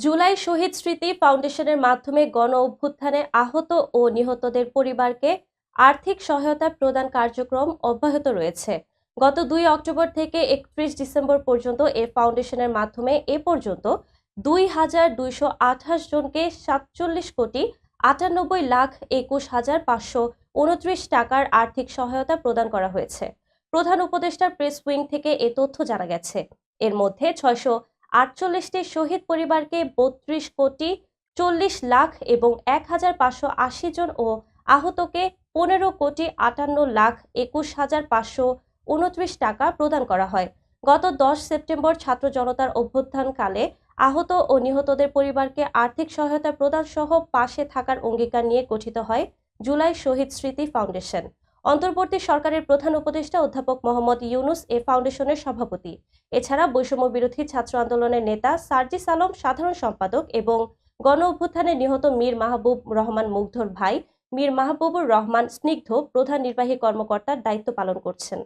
জুলাই শহীদ স্মৃতি ফাউন্ডেশনের মাধ্যমে গণ অভ্যুত্থানে আহত ও নিহতদের পরিবারকে আর্থিক সহায়তা প্রদান কার্যক্রম অব্যাহত রয়েছে। গত ২ অক্টোবর থেকে ৩১ ডিসেম্বর পর্যন্ত এ ফাউন্ডেশনের মাধ্যমে এ পর্যন্ত ২,২২৮ জনকে ৪৭,৯৮,২১,৫২৯ টাকার আর্থিক সহায়তা প্রদান করা হয়েছে। প্রধান উপদেষ্টার প্রেস উইং থেকে এ তথ্য জানা গেছে। এর মধ্যে ৬৪৮টি শহীদ পরিবারকে ৩২,৪০,০০,০০০ এবং ১,৫৮০ জন ও আহতকে ১৫,২১,৫২৯ টাকা প্রদান করা হয়। গত ১০ সেপ্টেম্বর ছাত্র জনতার অভ্যুত্থানকালে আহত ও নিহতদের পরিবারকে আর্থিক সহায়তা প্রদান সহ পাশে থাকার অঙ্গীকার নিয়ে গঠিত হয় জুলাই শহীদ স্মৃতি ফাউন্ডেশন। অন্তর্বর্তী সরকারের প্রধান উপদেষ্টা অধ্যাপক মোহাম্মদ ইউনুস এ ফাউন্ডেশনের সভাপতি। এছাড়া বৈষম্য বিরোধী ছাত্র আন্দোলনের নেতা সার্জিস আলম সাধারণ সম্পাদক এবং গণ অভ্যুত্থানে নিহত মীর মাহবুব রহমান মুগ্ধর ভাই মীর মাহবুবুর রহমান স্নিগ্ধ প্রধান নির্বাহী কর্মকর্তার দায়িত্ব পালন করছেন।